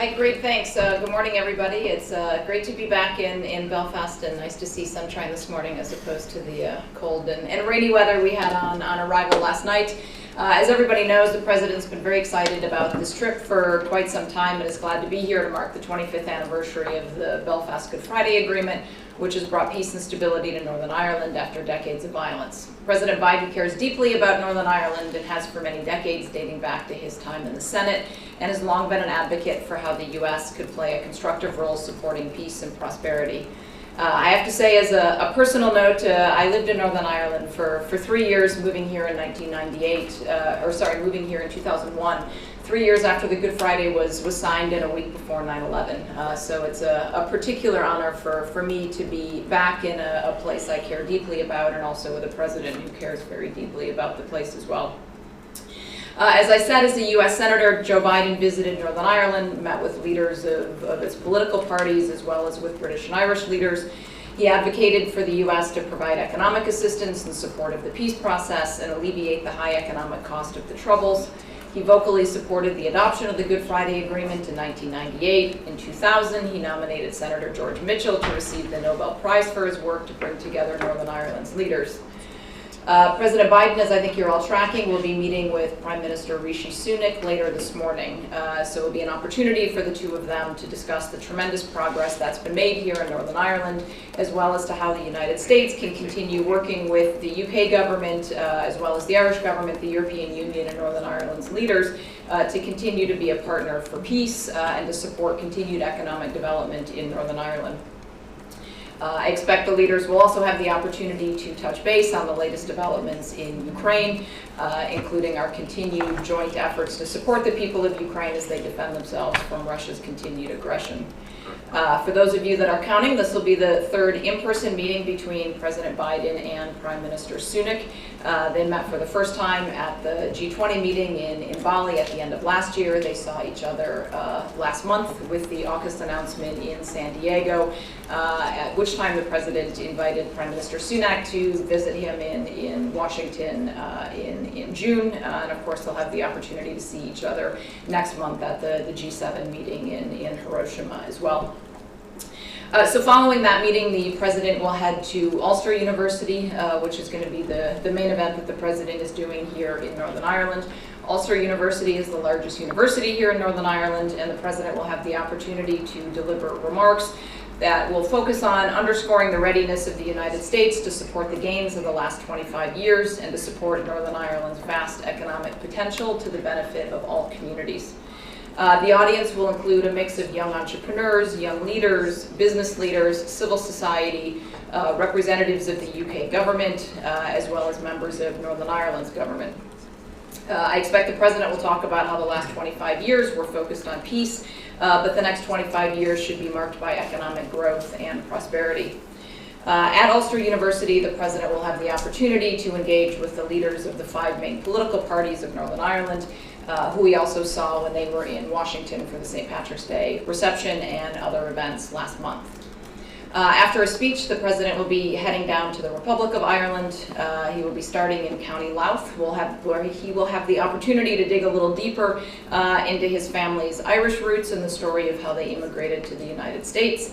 Hi, great, thanks. Good morning, everybody. It's great to be back in Belfast, and nice to see sunshine this morning as opposed to the cold and rainy weather we had on arrival last night. As everybody knows, the President's been very excited about this trip for quite some time and is glad to be here to mark the 25th anniversary of the Belfast Good Friday Agreement, which has brought peace and stability to Northern Ireland after decades of violence. President Biden cares deeply about Northern Ireland and has for many decades, dating back to his time in the Senate, and has long been an advocate for how the U.S. could play a constructive role supporting peace and prosperity. I have to say, as a personal note, I lived in Northern Ireland for 3 years, moving here in 1998, moving here in 2001. 3 years after the Good Friday was signed and a week before 9/11. So it's a particular honor for me to be back in a place I care deeply about, and also with a president who cares very deeply about the place as well. As I said, as a U.S. Senator, Joe Biden visited Northern Ireland, met with leaders of its political parties, as well as with British and Irish leaders. He advocated for the U.S. to provide economic assistance in support of the peace process and alleviate the high economic cost of the Troubles. He vocally supported the adoption of the Good Friday Agreement in 1998. In 2000, he nominated Senator George Mitchell to receive the Nobel Prize for his work to bring together Northern Ireland's leaders. President Biden, as I think you're all tracking, will be meeting with Prime Minister Rishi Sunak later this morning. So it will be an opportunity for the two of them to discuss the tremendous progress that's been made here in Northern Ireland, as well as to how the United States can continue working with the UK government, as well as the Irish government, the European Union, and Northern Ireland's leaders to continue to be a partner for peace and to support continued economic development in Northern Ireland. I expect the leaders will also have the opportunity to touch base on the latest developments in Ukraine, including our continued joint efforts to support the people of Ukraine as they defend themselves from Russia's continued aggression. For those of you that are counting, this will be the third in-person meeting between President Biden and Prime Minister Sunak. They met for the first time at the G20 meeting in Bali at the end of last year. They saw each other last month with the AUKUS announcement in San Diego, at which time the President invited Prime Minister Sunak to visit him in Washington in June. And of course, they'll have the opportunity to see each other next month at the G7 meeting in Hiroshima as well. So following that meeting, the President will head to Ulster University, which is going to be the main event that the President is doing here in Northern Ireland. Ulster University is the largest university here in Northern Ireland, and the President will have the opportunity to deliver remarks that will focus on underscoring the readiness of the United States to support the gains of the last 25 years and to support Northern Ireland's vast economic potential to the benefit of all communities. The audience will include a mix of young entrepreneurs, young leaders, business leaders, civil society, representatives of the UK government, as well as members of Northern Ireland's government. I expect the President will talk about how the last 25 years were focused on peace, but the next 25 years should be marked by economic growth and prosperity. At Ulster University, the President will have the opportunity to engage with the leaders of the 5 main political parties of Northern Ireland, who we also saw when they were in Washington for the St. Patrick's Day reception and other events last month. After a speech, the President will be heading down to the Republic of Ireland. He will be starting in County Louth, where he will have the opportunity to dig a little deeper into his family's Irish roots and the story of how they immigrated to the United States.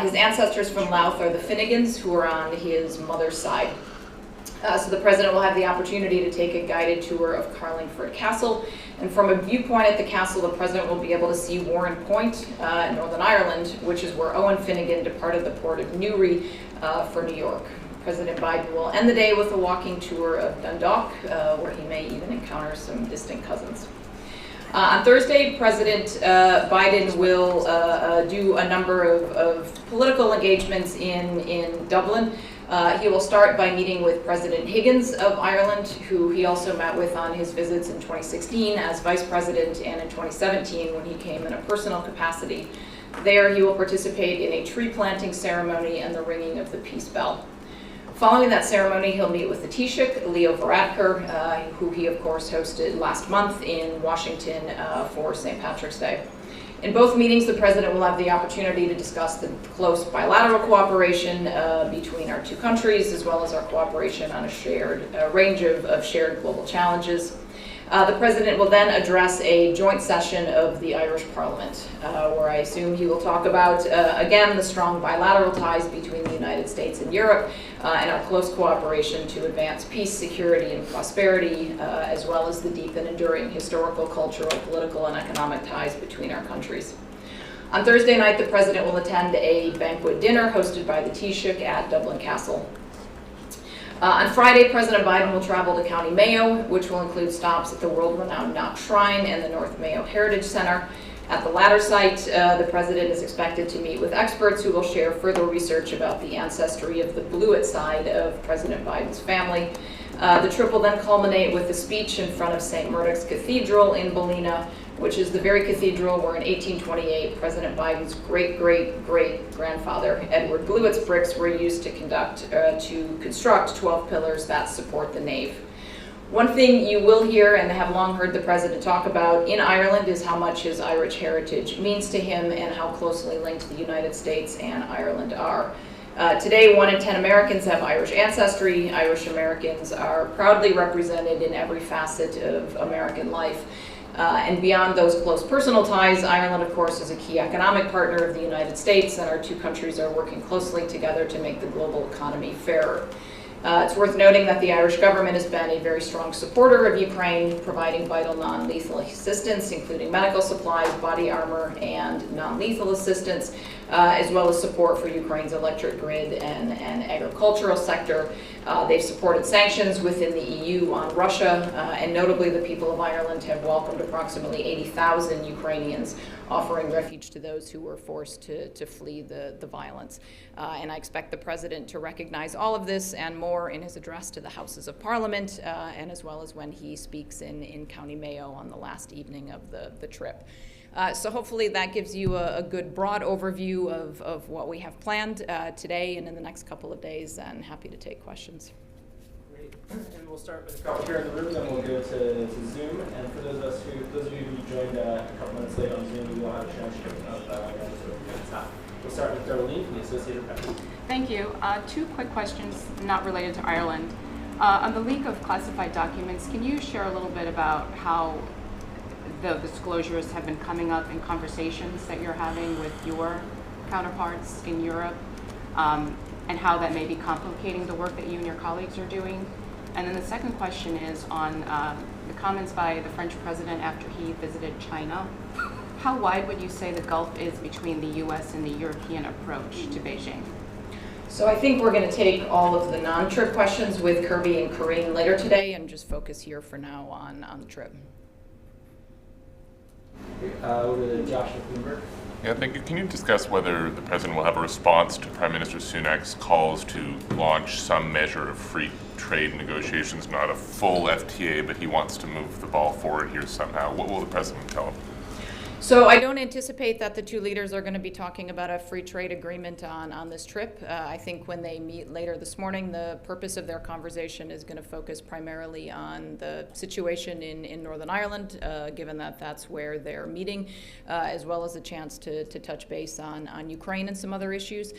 His ancestors from Louth are the Finnegans, who are on his mother's side. So the President will have the opportunity to take a guided tour of Carlingford Castle. And from a viewpoint at the castle, the President will be able to see Warren Point in Northern Ireland, which is where Owen Finnegan departed the port of Newry for New York. President Biden will end the day with a walking tour of Dundalk, where he may even encounter some distant cousins. On Thursday, President Biden will do a number of political engagements in Dublin. He will start by meeting with President Higgins of Ireland, who he also met with on his visits in 2016 as Vice President and in 2017 when he came in a personal capacity. There, he will participate in a tree planting ceremony and the ringing of the peace bell. Following that ceremony, he'll meet with the Taoiseach, Leo Varadkar, who he, of course, hosted last month in Washington for St. Patrick's Day. In both meetings, the President will have the opportunity to discuss the close bilateral cooperation between our two countries, as well as our cooperation on a range of shared global challenges. The President will then address a joint session of the Irish Parliament, where I assume he will talk about, again, the strong bilateral ties between the United States and Europe, and our close cooperation to advance peace, security, and prosperity, as well as the deep and enduring historical, cultural, political, and economic ties between our countries. On Thursday night, the President will attend a banquet dinner hosted by the Taoiseach at Dublin Castle. On Friday, President Biden will travel to County Mayo, which will include stops at the world-renowned Knox Shrine and the North Mayo Heritage Center. At the latter site, the President is expected to meet with experts who will share further research about the ancestry of the Blewett side of President Biden's family. The trip will then culminate with a speech in front of St. Murdoch's Cathedral in Ballina, which is the very cathedral where in 1828 President Biden's great-great-great-grandfather Edward Blewett's bricks were used to construct 12 pillars that support the nave. One thing you will hear and have long heard the President talk about in Ireland is how much his Irish heritage means to him and how closely linked the United States and Ireland are. Today, 1 in 10 Americans have Irish ancestry. Irish Americans are proudly represented in every facet of American life. And beyond those close personal ties, Ireland, of course, is a key economic partner of the United States, and our two countries are working closely together to make the global economy fairer. It's worth noting that the Irish government has been a very strong supporter of Ukraine, providing vital non-lethal assistance, including medical supplies, body armor, and non-lethal assistance, as well as support for Ukraine's electric grid and agricultural sector. They've supported sanctions within the EU on Russia, and notably the people of Ireland have welcomed approximately 80,000 Ukrainians, offering refuge to those who were forced to flee the violence. And I expect the President to recognize all of this and more in his address to the Houses of Parliament, and as well as when he speaks in County Mayo on the last evening of the trip. So hopefully that gives you a good broad overview of what we have planned today and in the next couple of days, and happy to take questions. Great. And we'll start with a couple here in the room, then we'll go to Zoom. And for those of you who joined a couple minutes late on Zoom, we will have a transcript of the top. We'll start with Darlene from the Associated Press. Thank you. Two quick questions not related to Ireland. On the leak of classified documents, can you share a little bit about how the disclosures have been coming up in conversations that you're having with your counterparts in Europe, and how that may be complicating the work that you and your colleagues are doing? And then the second question is on the comments by the French president after he visited China. How wide would you say the gulf is between the U.S. and the European approach to Beijing? So I think we're going to take all of the non-trip questions with Kirby and Corinne later today and just focus here for now on the trip. Over to Josh with Bloomberg. Yeah, thank you. Can you discuss whether the President will have a response to Prime Minister Sunak's calls to launch some measure of free trade negotiations, not a full FTA, but he wants to move the ball forward here somehow? What will the President tell him? So I don't anticipate that the two leaders are going to be talking about a free trade agreement on this trip. I think when they meet later this morning, the purpose of their conversation is going to focus primarily on the situation in Northern Ireland, given that that's where they're meeting, as well as a chance to touch base on Ukraine and some other issues.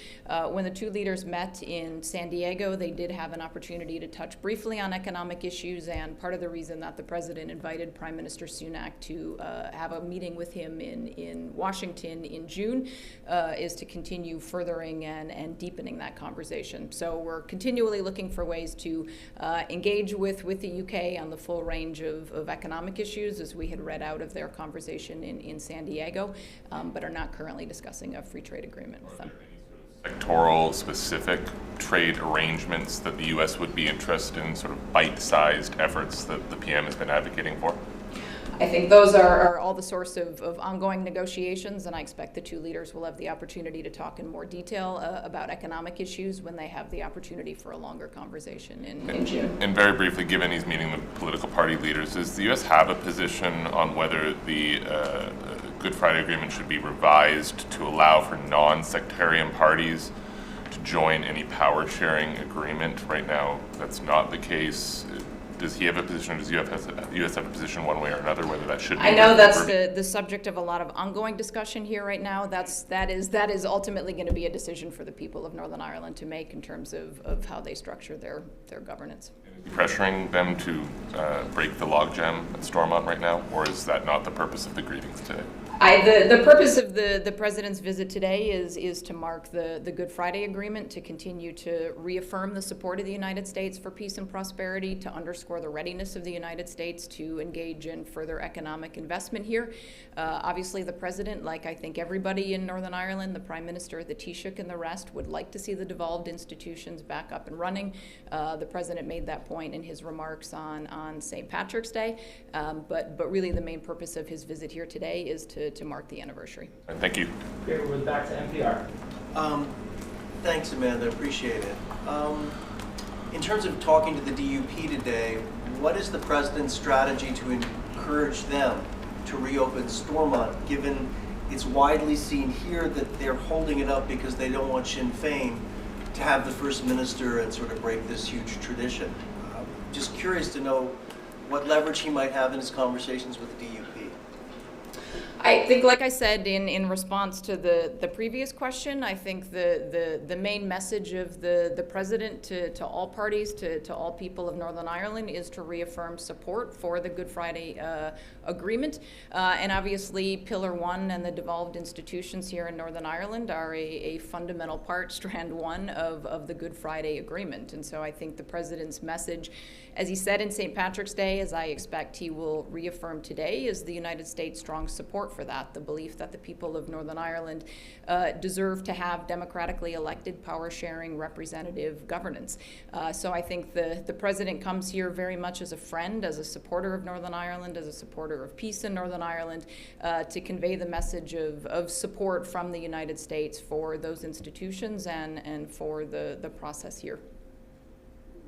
When the two leaders met in San Diego, they did have an opportunity to touch briefly on economic issues, and part of the reason that the President invited Prime Minister Sunak to have a meeting with him in Washington in June is to continue furthering and deepening that conversation. So we're continually looking for ways to engage with the UK on the full range of economic issues, as we had read out of their conversation in San Diego, but are not currently discussing a free trade agreement with them. Sectoral specific trade arrangements that the U.S. would be interested in, sort of bite-sized efforts that the PM has been advocating for? I think those are all the source of ongoing negotiations, and I expect the two leaders will have the opportunity to talk in more detail about economic issues when they have the opportunity for a longer conversation in June. And very briefly, given he's meeting the political party leaders, does the U.S. have a position on whether the Good Friday Agreement should be revised to allow for non-sectarian parties to join any power-sharing agreement? Right now, that's not the case. does he have a position, or does the US have a position one way or another, whether that should be? I know that's the subject of a lot of ongoing discussion here right now. That is ultimately going to be a decision for the people of Northern Ireland to make in terms of how they structure their governance. Is he pressuring them to break the logjam at Stormont right now, or is that not the purpose of the greetings today? The purpose of the president's visit today is to mark the Good Friday Agreement, to continue to reaffirm the support of the United States for peace and prosperity, to underscore the readiness of the United States to engage in further economic investment here. Obviously, the president, like I think everybody in Northern Ireland, the Prime Minister, the Taoiseach, and the rest, would like to see the devolved institutions back up and running. The president made that point in his remarks on St. Patrick's Day, but really the main purpose of his visit here today is to mark the anniversary. Thank you. Great, we're back to NPR. Thanks, Amanda. Appreciate it. In terms of talking to the DUP today, what is the president's strategy to encourage them to reopen Stormont, given it's widely seen here that they're holding it up because they don't want Sinn Féin to have the first minister and sort of break this huge tradition? Just curious to know what leverage he might have in his conversations with the DUP. I think, like I said in response to the previous question, I think the main message of the president to all parties, to all people of Northern Ireland, is to reaffirm support for the Good Friday Agreement. And obviously, Pillar 1 and the devolved institutions here in Northern Ireland are a fundamental part, strand 1 of the Good Friday Agreement. And so I think the president's message, as he said in St. Patrick's Day, as I expect he will reaffirm today, is the United States' strong support for that, the belief that the people of Northern Ireland deserve to have democratically elected, power-sharing, representative governance. So I think the president comes here very much as a friend, as a supporter of Northern Ireland, as a supporter of peace in Northern Ireland, to convey the message of support from the United States for those institutions and for the process here.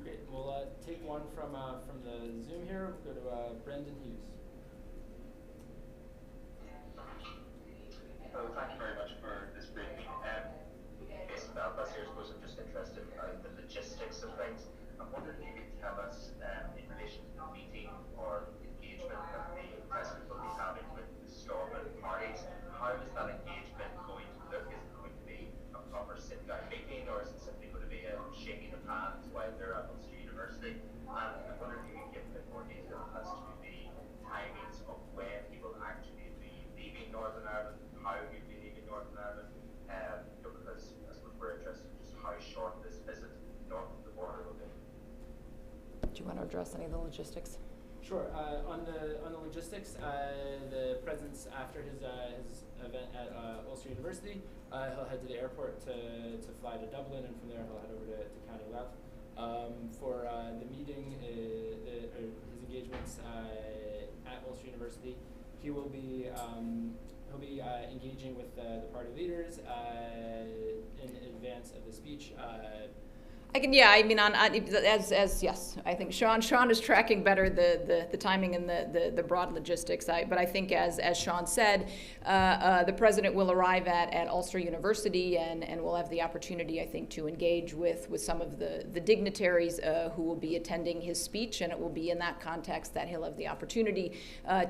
Great, we'll take one from the Zoom here. We'll go to Brendan Hughes. Thank you very much for this briefing. Based in Belfast here, I suppose I'm just interested in the logistics of things. I'm wondering if you could tell us in relation to the meeting or engagement that the president will be having with the Stormont parties, how is that engagement going to look? Is it going to be a proper sit-down meeting, or is it simply going to be a shaking of hands while they're at Ulster University? And I wonder if you could give a bit more detail as to the timings of when he will actually be leaving Northern Ireland, how he'll be leaving Northern Ireland, because I suppose we're interested in just how short this visit north of the border will be. Do you want to address any of the logistics? Sure. On the logistics, the president's after his event at Ulster University, he'll head to the airport to fly to Dublin, and from there he'll head over to County Louth. For the meeting, his engagements at Ulster University, he will be engaging with the party leaders in advance of the speech. Yes, I think Sean is tracking better the timing and the broad logistics. But I think as Sean said, the president will arrive at Ulster University and will have the opportunity, I think, to engage with some of the dignitaries who will be attending his speech, and it will be in that context that he'll have the opportunity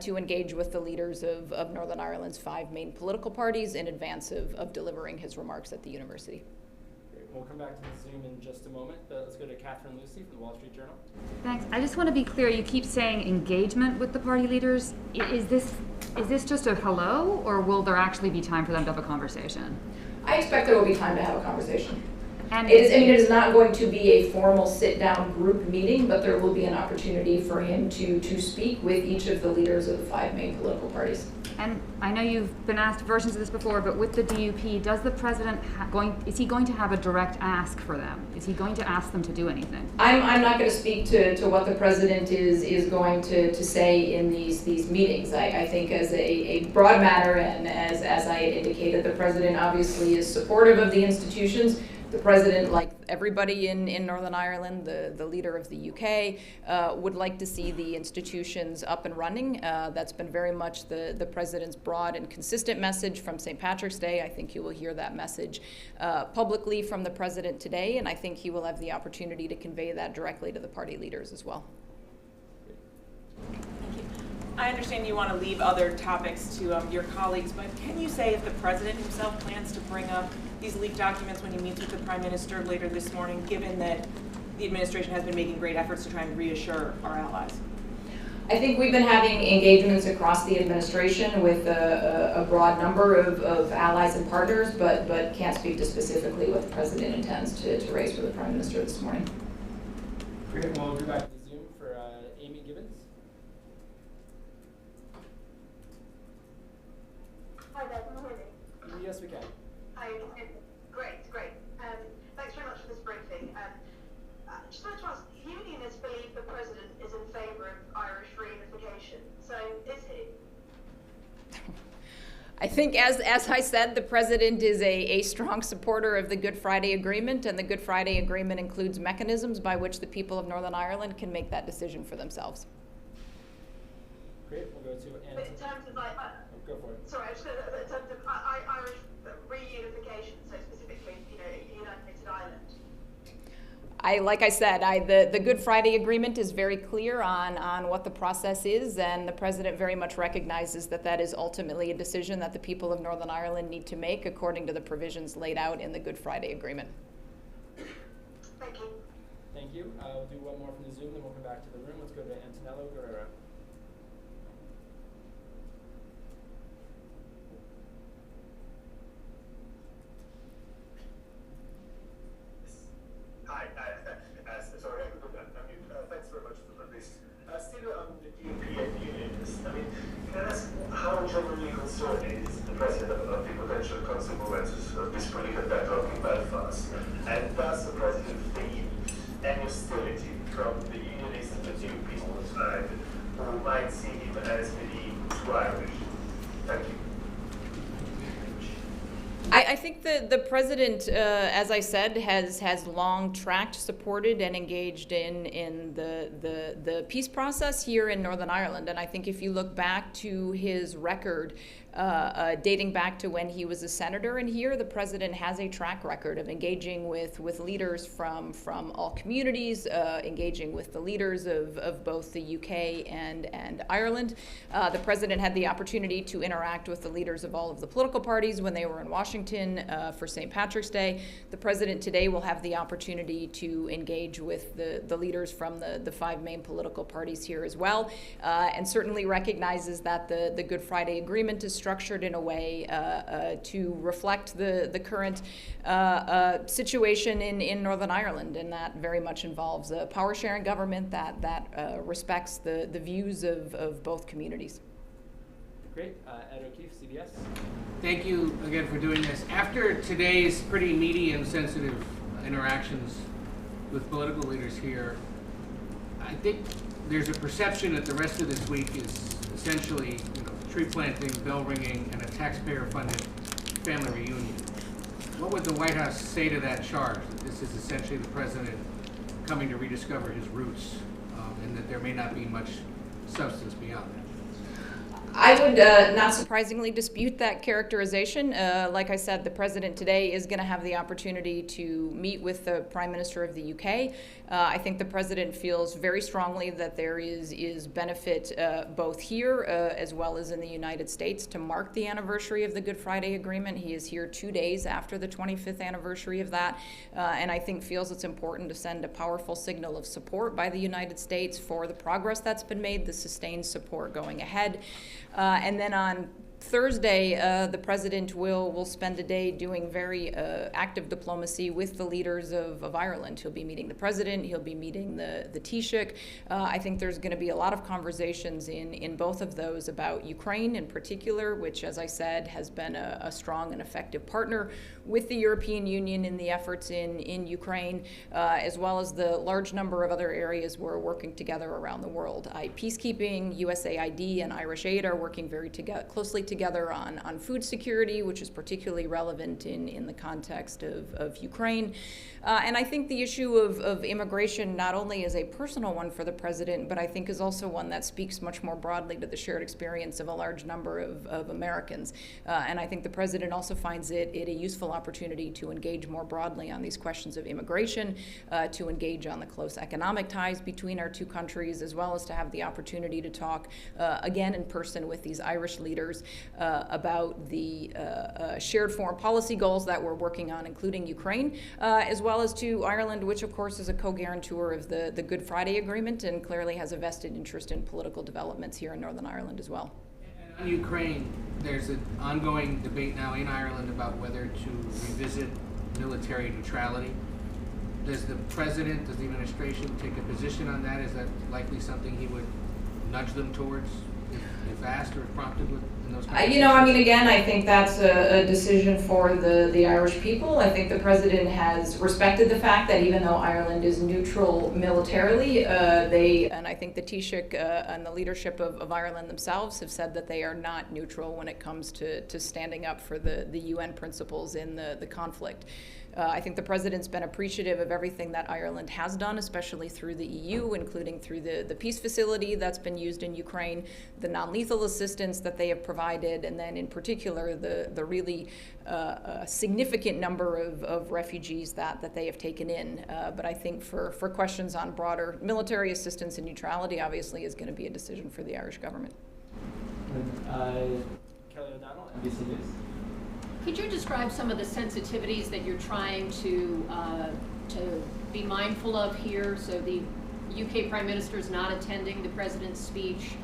to engage with the leaders of Northern Ireland's 5 main political parties in advance of delivering his remarks at the university. We'll come back to the Zoom in just a moment, but let's go to Catherine Lucy from the Wall Street Journal. Thanks. I just want to be clear. You keep saying engagement with the party leaders. Is this just a hello, or will there actually be time for them to have a conversation? I expect there will be time to have a conversation. And It is not going to be a formal sit-down group meeting, but there will be an opportunity for him to speak with each of the leaders of the 5 main political parties. And I know you've been asked versions of this before, but with the DUP, does the president is he going to have a direct ask for them? Is he going to ask them to do anything? I'm not going to speak to what the president is going to say in these meetings. I think as a broad matter, and as I indicated, the president obviously is supportive of the institutions. The president, like everybody in Northern Ireland, the leader of the UK, would like to see the institutions up and running. That's been very much the president's broad and consistent message from St. Patrick's Day. I think you will hear that message publicly from the president today, and I think he will have the opportunity to convey that directly to the party leaders as well. I understand you want to leave other topics to your colleagues, but can you say if the president himself plans to bring up these leaked documents when he meets with the prime minister later this morning, given that the administration has been making great efforts to try and reassure our allies? I think we've been having engagements across the administration with a broad number of allies and partners, but can't speak to specifically what the president intends to raise for the prime minister this morning. Great. We'll go back to Zoom for Amy Gibbons. Hi there, can you hear me? Yes, we can. Hi, great. Thanks very much for this briefing. Just wanted to ask, unionists believe the president is in favour of Irish reunification. So is he? I think, as I said, the president is a strong supporter of the Good Friday Agreement, and the Good Friday Agreement includes mechanisms by which the people of Northern Ireland can make that decision for themselves. Great. We'll go to Anna. But in terms of Go for it. sorry, I just in terms of Irish reunification, so specifically, a united Ireland. Like I said, the Good Friday Agreement is very clear on what the process is, and the president very much recognizes that is ultimately a decision that the people of Northern Ireland need to make according to the provisions laid out in the Good Friday Agreement. Thank you. Thank you. We'll do one more from the Zoom, then we'll come back to the room. Let's go to Antonello Guerrero. Hi, sorry, thanks very much for this. Still on the DUP and unions, can I ask how genuinely concerned is the president of the potential consequences of this political dialogue in Belfast? And does the president feel any hostility from the unionists and the DUP side who might see him as maybe too Irish? Thank you. I think the president, as I said, has long tracked, supported, and engaged in the peace process here in Northern Ireland. And I think if you look back to his record, dating back to when he was a senator in here, the president has a track record of engaging with leaders from all communities, engaging with the leaders of both the UK and Ireland. The president had the opportunity to interact with the leaders of all of the political parties when they were in Washington for St. Patrick's Day. The president today will have the opportunity to engage with the leaders from the five main political parties here as well, and certainly recognizes that the Good Friday Agreement is structured in a way to reflect the current situation in Northern Ireland, and that very much involves a power-sharing government that respects the views of both communities. Great. Ed O'Keefe, CBS. Thank you again for doing this. After today's pretty meaty and sensitive interactions with political leaders here, I think there's a perception that the rest of this week is essentially, tree planting, bell ringing, and a taxpayer-funded family reunion. What would the White House say to that charge, that this is essentially the president coming to rediscover his roots, and that there may not be much substance beyond that? I would not surprisingly dispute that characterization. Like I said, the president today is going to have the opportunity to meet with the Prime Minister of the UK. I think the president feels very strongly that there is benefit both here as well as in the United States to mark the anniversary of the Good Friday Agreement. He is here 2 days after the 25th anniversary of that, and I think feels it's important to send a powerful signal of support by the United States for the progress that's been made, the sustained support going ahead. And then on Thursday, the president will spend a day doing very active diplomacy with the leaders of Ireland. He'll be meeting the president. He'll be meeting the Taoiseach. I think there's going to be a lot of conversations in both of those about Ukraine in particular, which, as I said, has been a strong and effective partner with the European Union in the efforts in Ukraine, as well as the large number of other areas we're working together around the world. Peacekeeping, USAID, and Irish Aid are working very closely together on food security, which is particularly relevant in the context of Ukraine. And I think the issue of immigration not only is a personal one for the president, but I think is also one that speaks much more broadly to the shared experience of a large number of Americans. And I think the president also finds it a useful opportunity to engage more broadly on these questions of immigration, to engage on the close economic ties between our two countries, as well as to have the opportunity to talk again in person with these Irish leaders about the shared foreign policy goals that we're working on, including Ukraine, as well as to Ireland, which of course is a co-guarantor of the Good Friday Agreement and clearly has a vested interest in political developments here in Northern Ireland as well. And on Ukraine, there's an ongoing debate now in Ireland about whether to revisit military neutrality. Does the president, does the administration take a position on that? Is that likely something he would nudge them towards if asked or prompted in those conversations? Again, I think that's a decision for the Irish people. I think the president has respected the fact that even though Ireland is neutral militarily, and I think the Taoiseach and the leadership of Ireland themselves have said that they are not neutral when it comes to standing up for the UN principles in the conflict. I think the president's been appreciative of everything that Ireland has done, especially through the EU, including through the peace facility that's been used in Ukraine, the non-lethal assistance that they have provided, and then in particular the really significant number of refugees that they have taken in. But I think for questions on broader military assistance and neutrality, obviously is going to be a decision for the Irish government. Kelly O'Donnell, NBC News. Could you describe some of the sensitivities that you're trying to be mindful of here? So the UK Prime Minister is not attending the President's speech.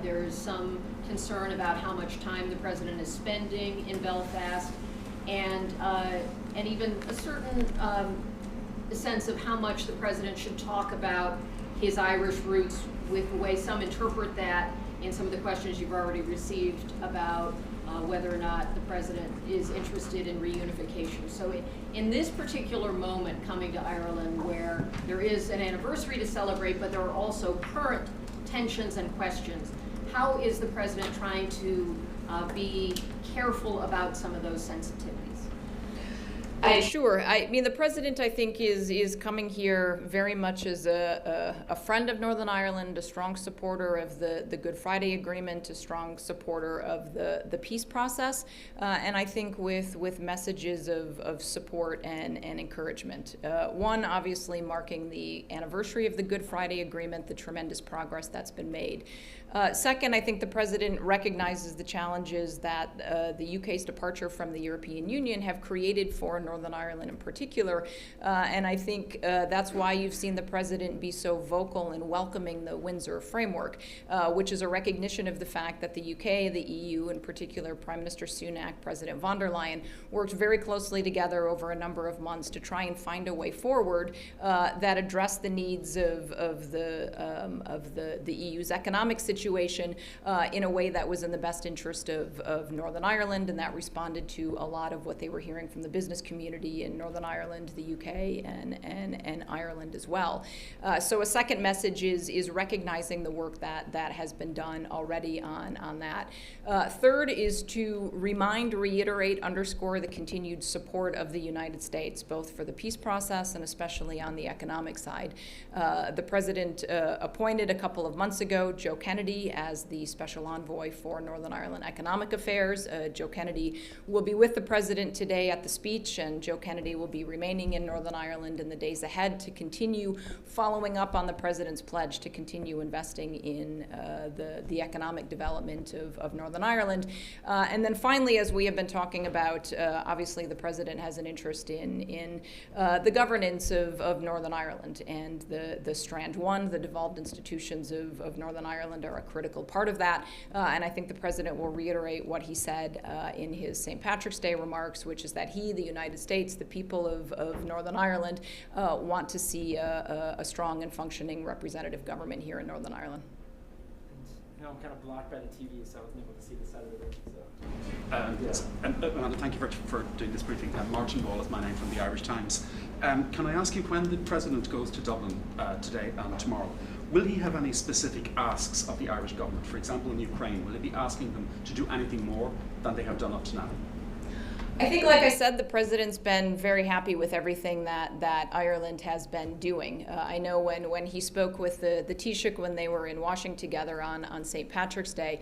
There's some concern about how much time the President is spending in Belfast, and even a certain sense of how much the President should talk about his Irish roots, with the way some interpret that in some of the questions you've already received about whether or not the president is interested in reunification. So in this particular moment coming to Ireland, where there is an anniversary to celebrate, but there are also current tensions and questions, how is the president trying to be careful about some of those sensitivities? Sure. The president, I think, is coming here very much as a friend of Northern Ireland, a strong supporter of the Good Friday Agreement, a strong supporter of the peace process, and I think with messages of support and encouragement. One, obviously, marking the anniversary of the Good Friday Agreement, the tremendous progress that's been made. Second, I think the president recognizes the challenges that the UK's departure from the European Union have created for Northern Ireland in particular, and I think that's why you've seen the president be so vocal in welcoming the Windsor Framework, which is a recognition of the fact that the UK, the EU, in particular Prime Minister Sunak, President von der Leyen, worked very closely together over a number of months to try and find a way forward that addressed the needs of the EU's economic situation in a way that was in the best interest of Northern Ireland, and that responded to a lot of what they were hearing from the business community in Northern Ireland, the UK, and Ireland as well. So a second message is recognizing the work that has been done already on that. Third is to reiterate, underscore the continued support of the United States, both for the peace process and especially on the economic side. The president appointed a couple of months ago Joe Kennedy as the special envoy for Northern Ireland economic affairs. Joe Kennedy will be with the president today at the speech, and Joe Kennedy will be remaining in Northern Ireland in the days ahead to continue following up on the president's pledge to continue investing in the economic development of Northern Ireland. And then finally, as we have been talking about, obviously the president has an interest in the governance of Northern Ireland, and the Strand 1, the devolved institutions of Northern Ireland, are a critical part of that, and I think the president will reiterate what he said in his St. Patrick's Day remarks, which is that he, the United States, the people of Northern Ireland want to see a strong and functioning representative government here in Northern Ireland. And I'm kind of blocked by the TV, so I wasn't able to see the side of the room. So. And thank you for doing this briefing. Martin Ball is my name from the Irish Times. Can I ask you, when the President goes to Dublin today and tomorrow, Will he have any specific asks of the Irish government? For example, in Ukraine, will he be asking them to do anything more than they have done up to now? I think, like I said, the president's been very happy with everything that Ireland has been doing. I know when he spoke with the Taoiseach when they were in Washington together on St. Patrick's Day,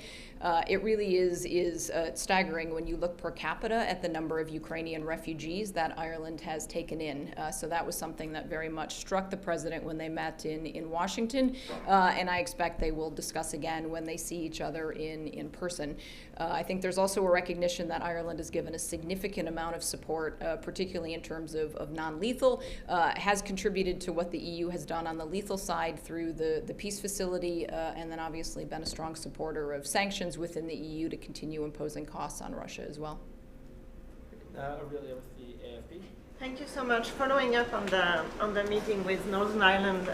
it really is staggering when you look per capita at the number of Ukrainian refugees that Ireland has taken in. So that was something that very much struck the president when they met in Washington, and I expect they will discuss again when they see each other in person. I think there's also a recognition that Ireland has given a significant amount of support, particularly in terms of non-lethal, has contributed to what the EU has done on the lethal side through the peace facility, and then obviously been a strong supporter of sanctions within the EU to continue imposing costs on Russia as well. Aurelia with the AFP. Thank you so much. Following up on the meeting with Northern Ireland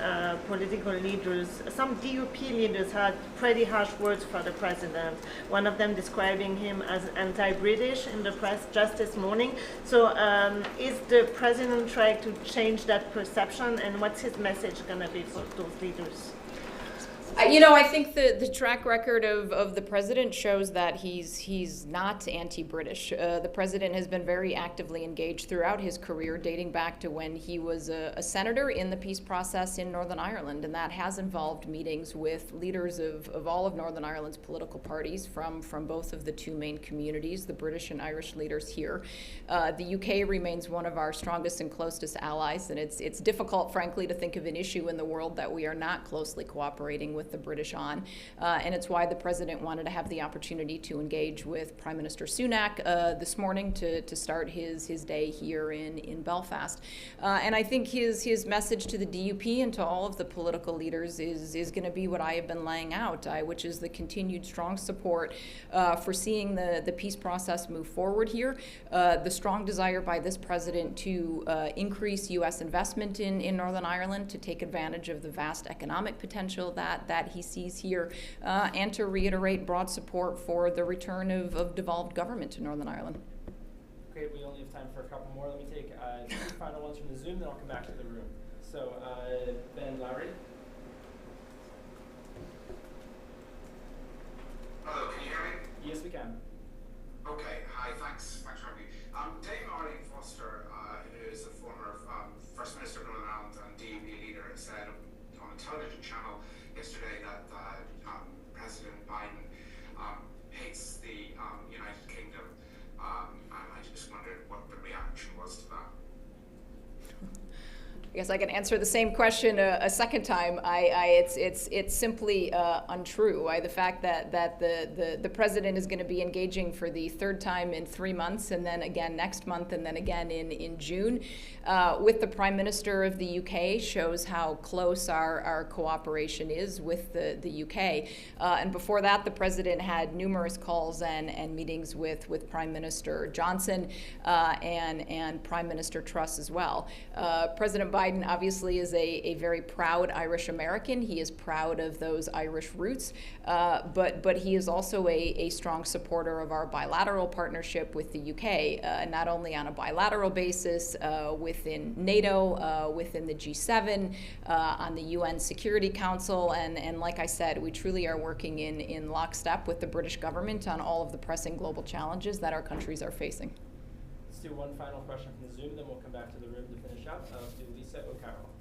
political leaders, some DUP leaders had pretty harsh words for the president. One of them describing him as anti-British in the press just this morning. So is the president trying to change that perception, and what's his message going to be for those leaders? I think the track record of the president shows that he's not anti-British. The president has been very actively engaged throughout his career, dating back to when he was a senator in the peace process in Northern Ireland, and that has involved meetings with leaders of all of Northern Ireland's political parties from both of the two main communities, the British and Irish leaders here. The UK remains one of our strongest and closest allies, and it's difficult, frankly, to think of an issue in the world that we are not closely cooperating with the British on, and it's why the president wanted to have the opportunity to engage with Prime Minister Sunak this morning to start his day here in Belfast. And I think his message to the DUP and to all of the political leaders is going to be what I have been laying out, which is the continued strong support for seeing the peace process move forward here, the strong desire by this president to increase U.S. investment in Northern Ireland, to take advantage of the vast economic potential that he sees here, and to reiterate broad support for the return of devolved government to Northern Ireland. Great, we only have time for a couple more. Let me take two final ones from the Zoom, then I'll come back to the room. So, Ben Lowry. Hello, can you hear me? Yes, we can. Okay, hi, thanks for having me. Dave Marlene Foster, who is a former First Minister of Northern Ireland and DUP leader, said on a television channel yesterday that President Biden hates the United Kingdom, and I just wondered what the reaction was to that. I guess I can answer the same question a second time. It's simply untrue. The fact that the president is going to be engaging for the third time in 3 months, and then again next month, and then again in June, with the Prime Minister of the UK shows how close our cooperation is with the UK. And before that, the president had numerous calls and meetings with Prime Minister Johnson and Prime Minister Truss as well. President Biden obviously is a very proud Irish American. He is proud of those Irish roots, but he is also a strong supporter of our bilateral partnership with the UK, not only on a bilateral basis within NATO, within the G7, on the UN Security Council, and like I said, we truly are working in lockstep with the British government on all of the pressing global challenges that our countries are facing. Let's do one final question from the Zoom, then we'll come back to the room to finish up. Let's do Lisa O'Carroll.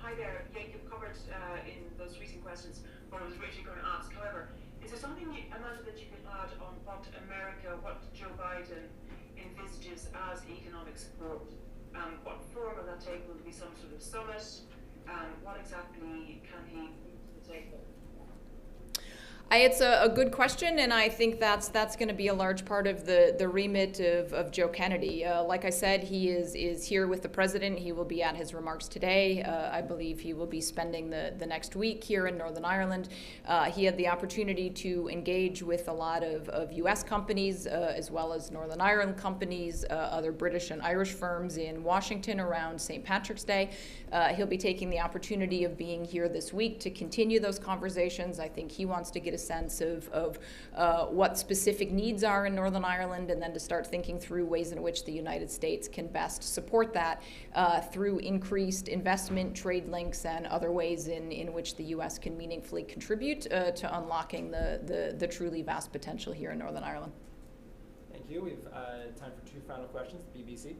Hi there. Yeah, you've covered in those recent questions what I was originally going to ask. However, is there something, Amanda, that you could add on what Joe Biden envisages as economic support? What form will that take? Will it be some sort of summit? What exactly can he bring to the table? It's a good question, and I think that's going to be a large part of the remit of Joe Kennedy. Like I said, he is here with the president. He will be at his remarks today. I believe he will be spending the next week here in Northern Ireland. He had the opportunity to engage with a lot of U.S. companies, as well as Northern Ireland companies, other British and Irish firms in Washington around St. Patrick's Day. He'll be taking the opportunity of being here this week to continue those conversations. I think he wants to get a sense of what specific needs are in Northern Ireland, and then to start thinking through ways in which the United States can best support that through increased investment, trade links, and other ways in which the U.S. can meaningfully contribute to unlocking the truly vast potential here in Northern Ireland. Thank you. We've time for 2 final questions. BBC.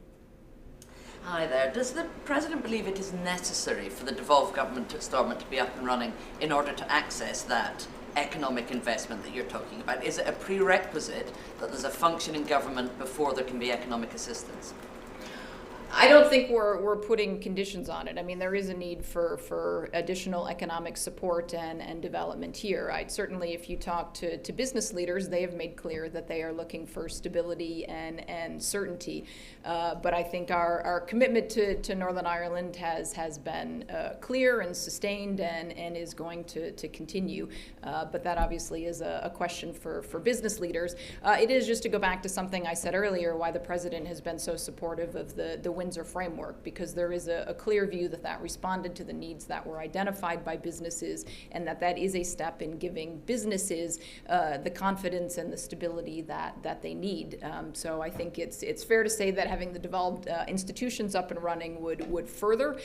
Hi there. Does the President believe it is necessary for the devolved government to be up and running in order to access that economic investment that you're talking about? Is it a prerequisite that there's a functioning government before there can be economic assistance? I don't think we're putting conditions on it. I mean, there is a need for additional economic support and development here. Certainly, if you talk to business leaders, they have made clear that they are looking for stability and certainty. But I think our commitment to Northern Ireland has been clear and sustained and is going to continue. But that obviously is a question for business leaders. It is, just to go back to something I said earlier, why the President has been so supportive of the Windsor framework, because there is a clear view that responded to the needs that were identified by businesses, and that is a step in giving businesses the confidence and the stability that they need. So I think it's fair to say that having the devolved institutions up and running would further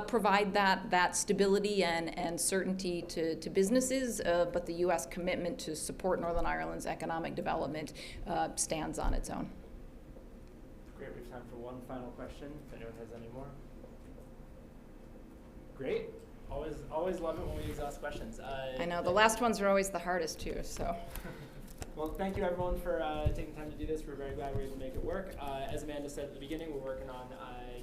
provide that stability and certainty to businesses, but the U.S. commitment to support Northern Ireland's economic development stands on its own. Great, we have time for 1 final question, if anyone has any more. Great. Always love it when we exhaust questions. I know, the last ones are always the hardest too, so. Well, thank you everyone for taking time to do this. We're very glad we were able to make it work. As Amanda said at the beginning, we're working on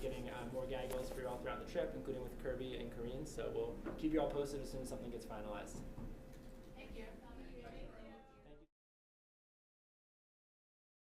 getting more gaggles for you all throughout the trip, including with Kirby and Kareen, so we'll keep you all posted as soon as something gets finalized.